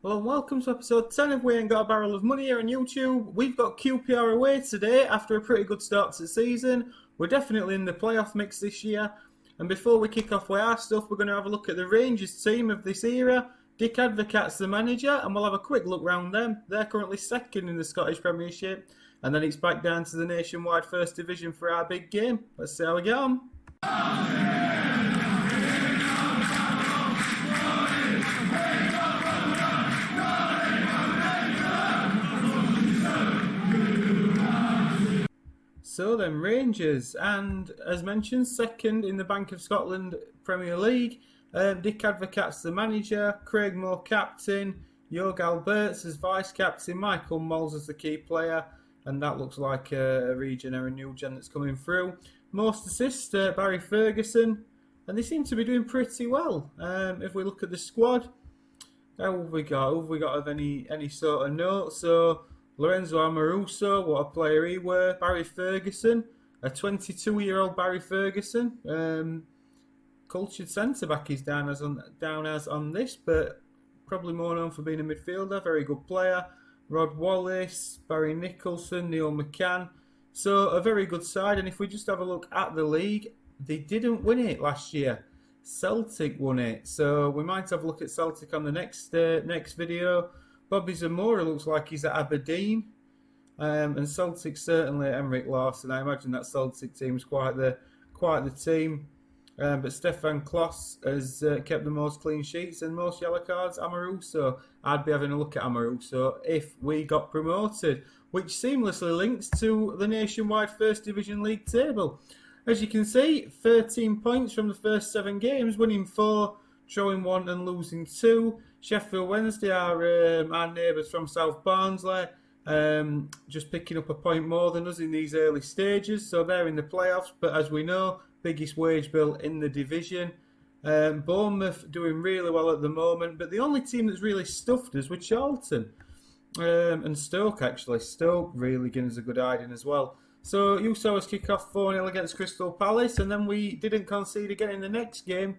Hello and welcome to episode 10 of We Ain't Got a Barrel of Money here on YouTube. We've got QPR away today after a pretty good start to the season. We're definitely in the playoff mix this year. And before we kick off with our stuff, we're going to have a look at the Rangers team of this era. Dick Advocaat's the manager, and we'll have a quick look round them. They're currently second in the Scottish Premiership. And then it's back down to the nationwide First Division for our big game. Let's see how we get on. So then, Rangers, and as mentioned, second in the Bank of Scotland Premier League. Dick Advocaat's the manager, Craig Moore captain, Jorg Alberts as vice-captain, Michael Mols as the key player, and that looks like a regen or a new gen that's coming through. Most assists, Barry Ferguson, and they seem to be doing pretty well. If we look at the squad, how have we got? Who have we got of any sort of note? So Lorenzo Amoruso, what a player he were. Barry Ferguson, a 22-year-old Barry Ferguson. Cultured centre-back he's down as on this, but probably more known for being a midfielder. Very good player. Rod Wallace, Barry Nicholson, Neil McCann. So a very good side. And if we just have a look at the league, they didn't win it last year. Celtic won it. So we might have a look at Celtic on the next video. Bobby Zamora looks like he's at Aberdeen. And Celtic certainly Henrik Larsson. I imagine that Celtic team is quite the team. But Stefan Klos has kept the most clean sheets and most yellow cards. Amoruso, I'd be having a look at Amoruso if we got promoted, which seamlessly links to the nationwide First Division League table. As you can see, 13 points from the first 7 games, winning 4, drawing 1 and losing 2. Sheffield Wednesday are our neighbours from South Barnsley, just picking up a point more than us in these early stages, so they're in the playoffs, but as we know, biggest wage bill in the division. Bournemouth doing really well at the moment, but the only team that's really stuffed us was Charlton. And Stoke actually. Stoke really giving us a good hiding as well. So you saw us kick off 4-0 against Crystal Palace, and then we didn't concede again in the next game,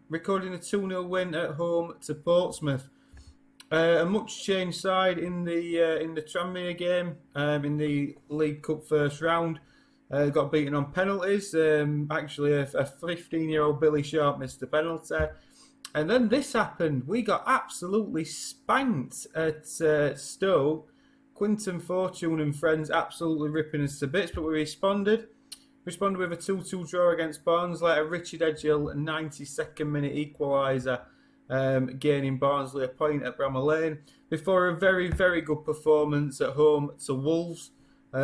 recording a 2-0 win at home to Portsmouth. A much changed side in the Tranmere game, in the League Cup first round. Got beaten on penalties. Actually, a 15-year-old Billy Sharp missed the penalty. And then this happened. We got absolutely spanked at Stoke. Quinton Fortune and friends absolutely ripping us to bits, but we responded. Responded with a 2-2 draw against Barnsley. A Richard Edgill 92nd minute equaliser, gaining Barnsley a point at Bramall Lane. Before a very, very good performance at home to Wolves. A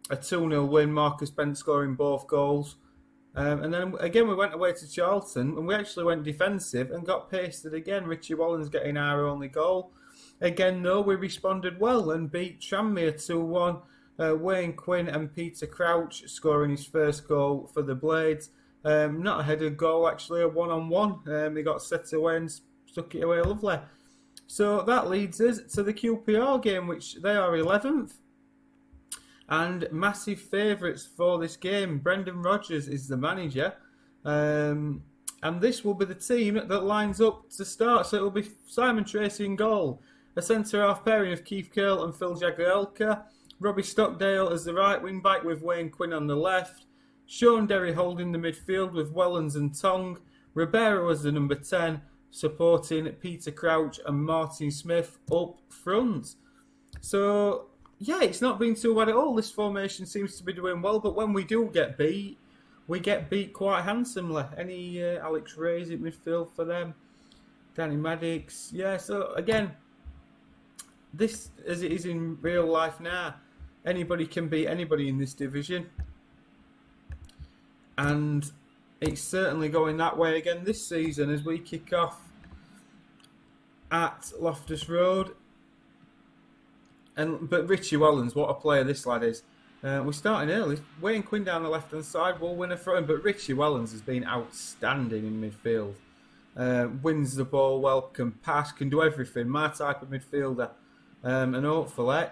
2-0 win, Marcus Bent scoring both goals. And then again we went away to Charlton and we actually went defensive and got pasted again. Richie Wallens getting our only goal. Again though, we responded well and beat Tranmere 2-1. Wayne Quinn and Peter Crouch scoring his first goal for the Blades. Not a headed goal actually, a one-on-one. He got set away and stuck it away lovely. So that leads us to the QPR game, which they are 11th. And massive favourites for this game. Brendan Rodgers is the manager. And this will be the team that lines up to start. So it will be Simon Tracy in goal. A centre-half pairing of Keith Curle and Phil Jagielka. Robbie Stockdale as the right wing-back with Wayne Quinn on the left. Sean Derry holding the midfield with Wellens and Tong. Ribeiro as the number 10, supporting Peter Crouch and Martin Smith up front. So yeah, it's not been too bad at all. This formation seems to be doing well, but when we do get beat, we get beat quite handsomely. Any Alex Reyes at midfield for them? Danny Maddox. Yeah, so again, this, as it is in real life now, anybody can beat anybody in this division. And it's certainly going that way again this season as we kick off at Loftus Road. But Richie Wellens, what a player this lad is. We're starting early. Wayne Quinn down the left-hand side will win a throw, but Richie Wellens has been outstanding in midfield. Wins the ball well, can pass, can do everything. My type of midfielder. And hopefully,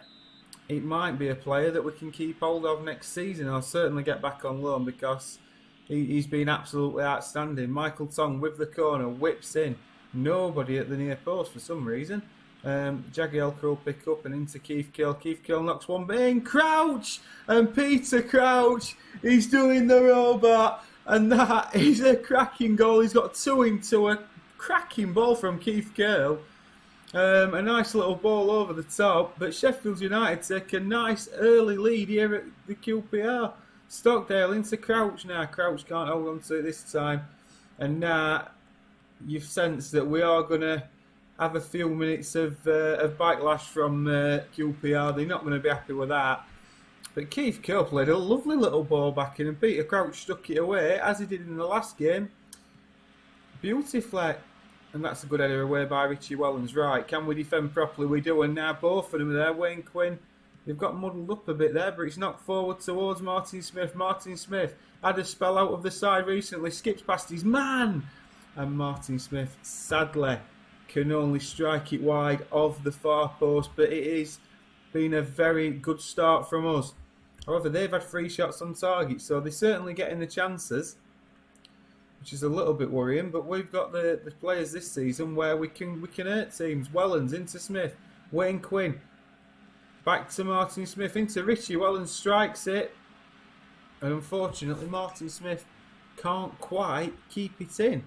it might be a player that we can keep hold of next season. I'll certainly get back on loan because he's been absolutely outstanding. Michael Tong with the corner, whips in. Nobody at the near post for some reason. Jagielka will pick up and into Keith Kill. Keith Kill knocks one in. Crouch! And Peter Crouch, he's doing the robot. And that is a cracking goal. He's got 2 into a cracking ball from Keith Curl. A nice little ball over the top. But Sheffield United take a nice early lead here at the QPR. Stockdale into Crouch now. Crouch can't hold on to it this time. And now you've sensed that we are going to have a few minutes of backlash from QPR. They're not going to be happy with that. But Keith Curl played a lovely little ball back in and Peter Crouch stuck it away, as he did in the last game. Beautifully. And that's a good header away by Richie Wellens. Right, can we defend properly? We do. And now both of them are there. Wayne Quinn, they've got muddled up a bit there, but it's knocked forward towards Martin Smith. Martin Smith had a spell out of the side recently, skips past his man. And Martin Smith, sadly, can only strike it wide of the far post, but it has been a very good start from us. However, they've had 3 shots on target, so they're certainly getting the chances, which is a little bit worrying. But we've got the players this season where we can hurt teams. Wellens into Smith, Wayne Quinn, back to Martin Smith, into Richie. Wellens strikes it, and unfortunately Martin Smith can't quite keep it in.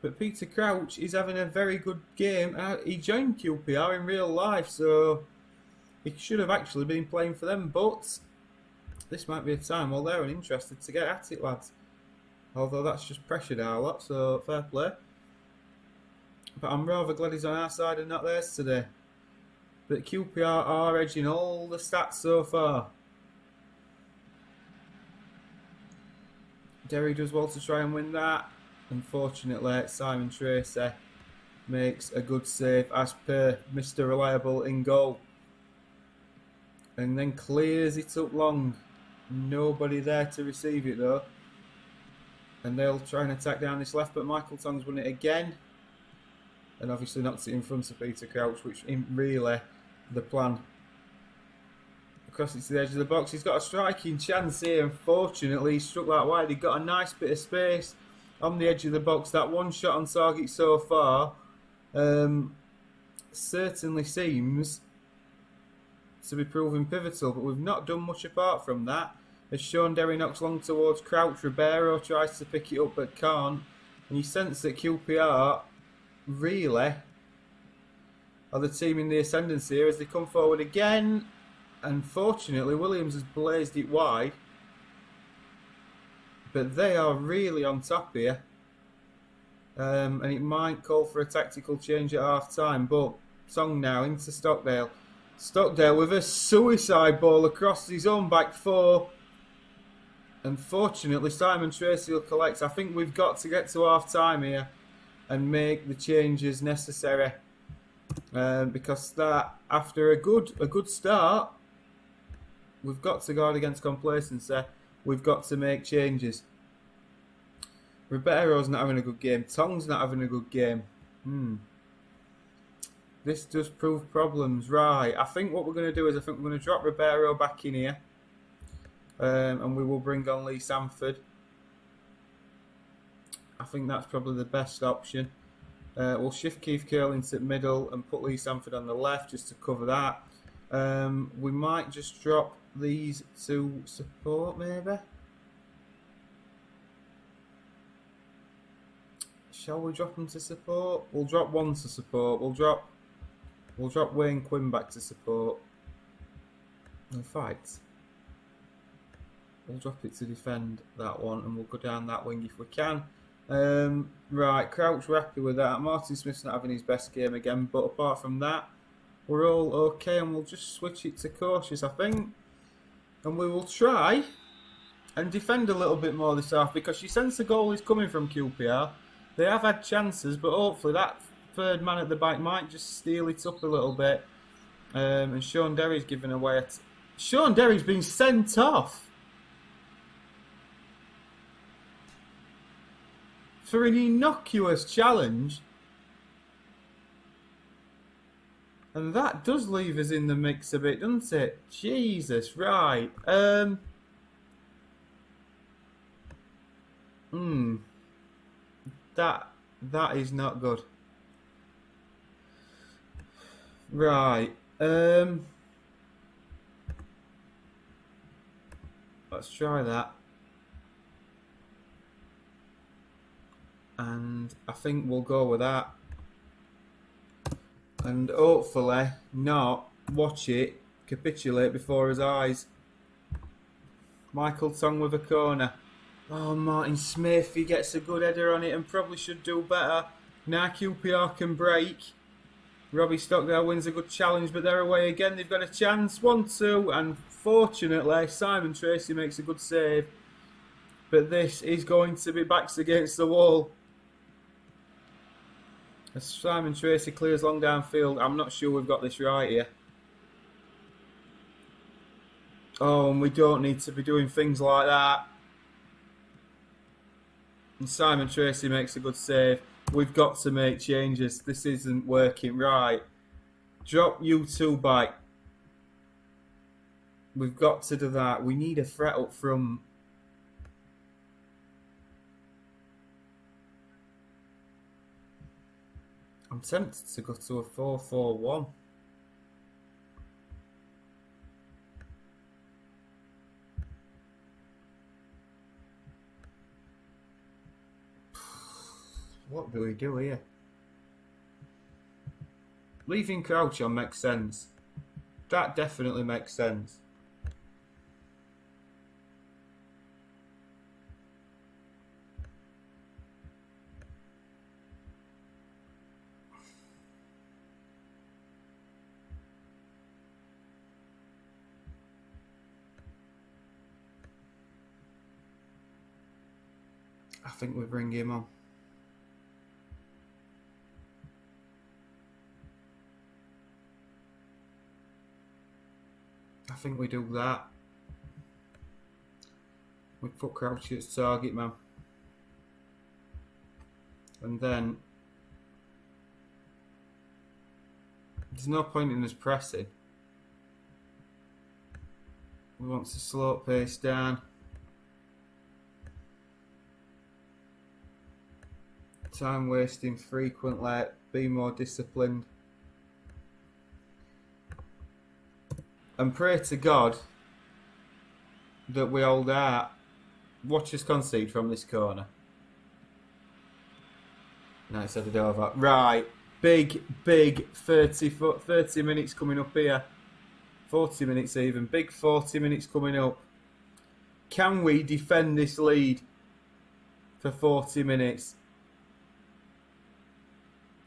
But Peter Crouch is having a very good game. He joined QPR in real life, so he should have actually been playing for them. But this might be a time while they're uninterested to get at it, lads. Although that's just pressured our lot, so fair play. But I'm rather glad he's on our side and not theirs today. But QPR are edging all the stats so far. Derry does well to try and win that. Unfortunately, Simon Tracy makes a good save as per Mr. Reliable in goal. And then clears it up long. Nobody there to receive it though. And they'll try and attack down this left, but Michael Tong's won it again. And obviously knocks it in front of Peter Crouch, which isn't really the plan. Across it to the edge of the box. He's got a striking chance here. Unfortunately, he struck that wide. He got a nice bit of space on the edge of the box. That one shot on target so far certainly seems to be proving pivotal, but we've not done much apart from that. As Sean Derry knocks long towards Crouch, Ribeiro tries to pick it up but can't. And you sense that QPR really are the team in the ascendancy here as they come forward again. Unfortunately, Williams has blazed it wide. But they are really on top here. And it might call for a tactical change at half time. But Song now into Stockdale. Stockdale with a suicide ball across his own back 4. Unfortunately, Simon Tracy will collect. I think we've got to get to half time here and make the changes necessary. Because that, after a good start, we've got to guard against complacency. We've got to make changes. Ribeiro's not having a good game. Tong's not having a good game. This does prove problems. Right, I think what we're going to do is I think we're going to drop Ribeiro back in here. And we will bring on Lee Sanford. I think that's probably the best option. We'll shift Keith Curl into the middle and put Lee Sanford on the left just to cover that. We might just drop these to support maybe. Shall we drop them to support? We'll drop one to support. We'll drop Wayne Quinn back to support. In fact, we'll drop it to defend that one and we'll go down that wing if we can. Right, Crouch, we're happy with that. Martin Smith's not having his best game again, but apart from that, we're all okay, and we'll just switch it to cautious, I think. And we will try and defend a little bit more this half, because you sense the goal is coming from QPR. They have had chances, but hopefully that third man at the back might just steal it up a little bit. And Sean Derry's given away. Sean Derry's been sent off for an innocuous challenge. And that does leave us in the mix a bit, doesn't it? Jesus, right. That That is not good. Right. Let's try that. And I think we'll go with that. And hopefully not watch it capitulate before his eyes. Michael Tong with a corner. Oh, Martin Smith, he gets a good header on it and probably should do better. Now QPR can break. Robbie Stockdale wins a good challenge, but they're away again. They've got a chance. 1-2, and fortunately, Simon Tracy makes a good save. But this is going to be backs against the wall. As Simon Tracy clears long downfield, I'm not sure we've got this right here. Oh, and we don't need to be doing things like that. And Simon Tracy makes a good save. We've got to make changes. This isn't working right. Drop you two back. We've got to do that. We need a threat up front. I'm tempted to go to a 4-4-1. What do we do here? Leaving Crouch on makes sense. That definitely makes sense. I think we bring him on. I think we do that. We put Crouchy as target man. And then there's no point in us pressing. We want to slow pace down. Time wasting frequently. Be more disciplined. And pray to God that we hold out. Watch us concede from this corner. Nice headed over. Right. Big 30 minutes coming up here. 40 minutes even. Big 40 minutes coming up. Can we defend this lead for 40 minutes?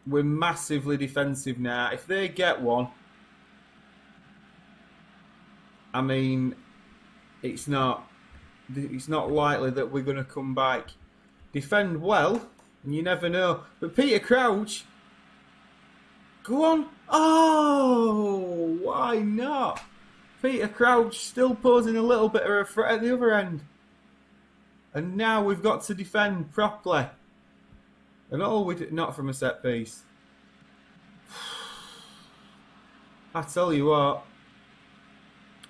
We're massively defensive now. If they get one, I mean, it's not likely that we're going to come back. Defend well, and you never know. But Peter Crouch, go on. Oh, why not? Peter Crouch still posing a little bit of a threat at the other end. And now we've got to defend properly. And all we do, not from a set piece. I tell you what.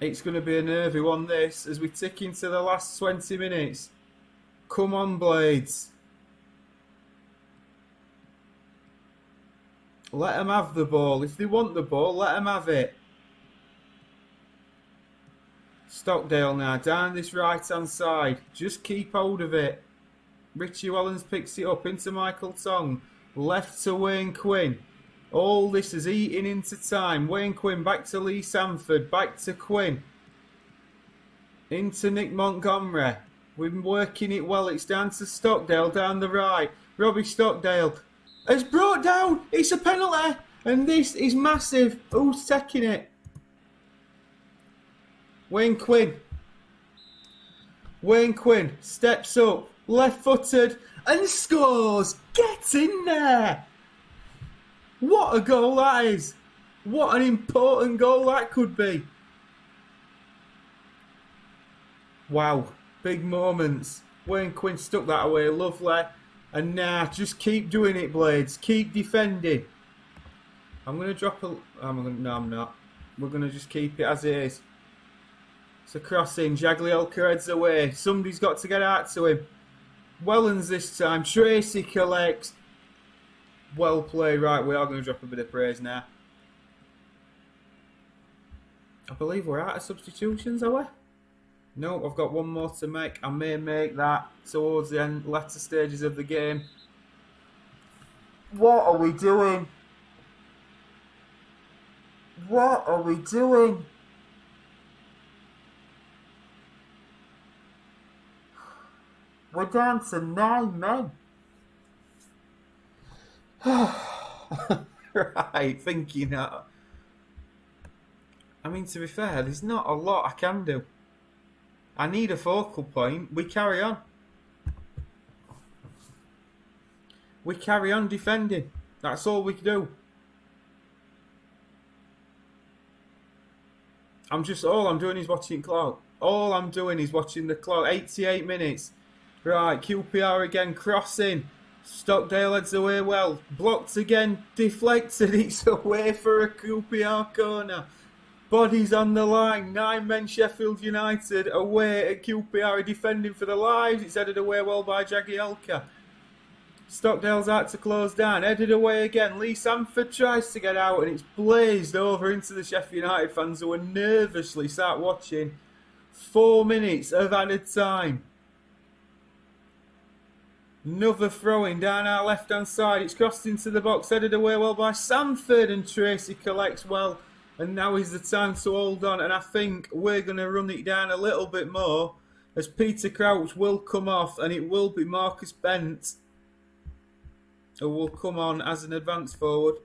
It's going to be a nervy one, this, as we tick into the last 20 minutes. Come on, Blades. Let them have the ball. If they want the ball, let them have it. Stockdale now, down this right-hand side. Just keep hold of it. Richie Wellens picks it up into Michael Tong. Left to Wayne Quinn. All this is eating into time. Wayne Quinn back to Lee Sanford. Back to Quinn. Into Nick Montgomery. We've been working it well. It's down to Stockdale down the right. Robbie Stockdale has brought down. It's a penalty. And this is massive. Who's taking it? Wayne Quinn. Wayne Quinn steps up. Left-footed. And scores. Get in there. What a goal that is. What an important goal that could be. Wow. Big moments. Wayne Quinn stuck that away. Lovely. And now, just keep doing it, Blades. Keep defending. I'm going to drop a... No, I'm not. We're going to just keep it as it is. It's a crossing. Jagielka heads away. Somebody's got to get out to him. Wellens this time. Tracy collects. Well played. Right, we are going to drop a bit of praise now. I believe we're out of substitutions, are we? No, I've got one more to make. I may make that towards the end, latter stages of the game. What are we doing? What are we doing? We're down to 9 men. Right, thinking that. I mean, to be fair, there's not a lot I can do. I need a focal point. We carry on. We carry on defending. That's all we can do. All I'm doing is watching clock. All I'm doing is watching the clock. 88 minutes. Right, QPR again, crossing. Stockdale heads away well. Blocked again, deflected. It's away for a QPR corner. Bodies on the line. 9 men Sheffield United away at QPR, defending for their lives. It's headed away well by Jagielka. Stockdale's out to close down. Headed away again. Lee Sanford tries to get out and it's blazed over into the Sheffield United fans who are nervously sat watching. 4 minutes of added time. Another throw-in down our left-hand side. It's crossed into the box. Headed away well by Sanford and Tracy collects well. And now is the time to hold on. And I think we're going to run it down a little bit more as Peter Crouch will come off and it will be Marcus Bent who will come on as an advance forward.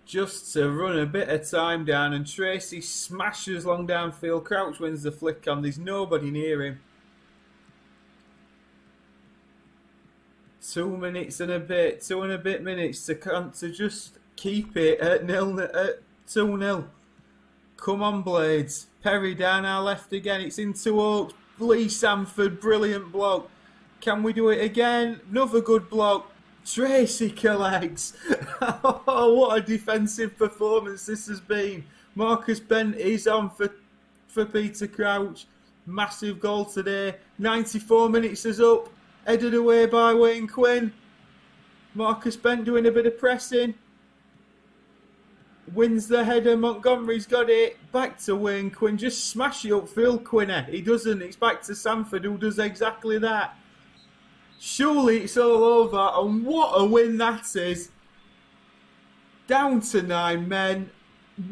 Just to run a bit of time down and Tracy smashes long downfield. Crouch wins the flick on. There's nobody near him. 2 minutes and a bit. 2 and a bit minutes to just keep it at 2-0. Come on, Blades. Perry down our left again. It's into Oaks. Lee Sanford, brilliant block. Can we do it again? Another good block. Tracy collects. Oh, what a defensive performance this has been. Marcus Bent is on for Peter Crouch. Massive goal today. 94 minutes is up. Headed away by Wayne Quinn. Marcus Bent doing a bit of pressing. Wins the header. Montgomery's got it. Back to Wayne Quinn. Just smash it upfield, Quinner. He doesn't. It's back to Sanford who does exactly that. Surely it's all over. And what a win that is. Down to 9 men.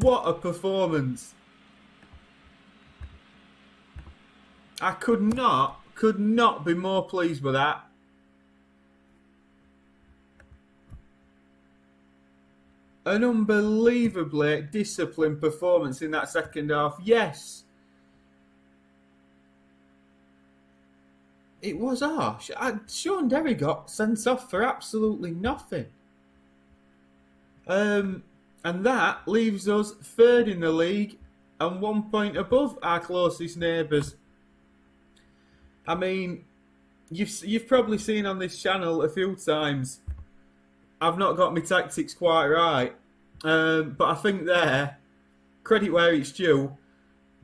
What a performance. I could not be more pleased with that. An unbelievably disciplined performance in that second half. Yes. It was harsh. Sean Derry got sent off for absolutely nothing. And that leaves us third in the league and 1 point above our closest neighbours. I mean, you've probably seen on this channel a few times I've not got my tactics quite right. But I think there, credit where it's due,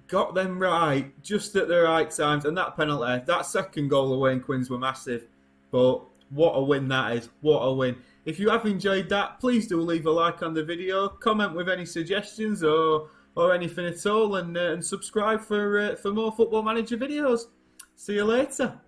got them right just at the right times. And that penalty, that second goal of Wayne Quinn's were massive. But what a win that is. What a win. If you have enjoyed that, please do leave a like on the video. Comment with any suggestions or anything at all. And subscribe for more Football Manager videos. See you later.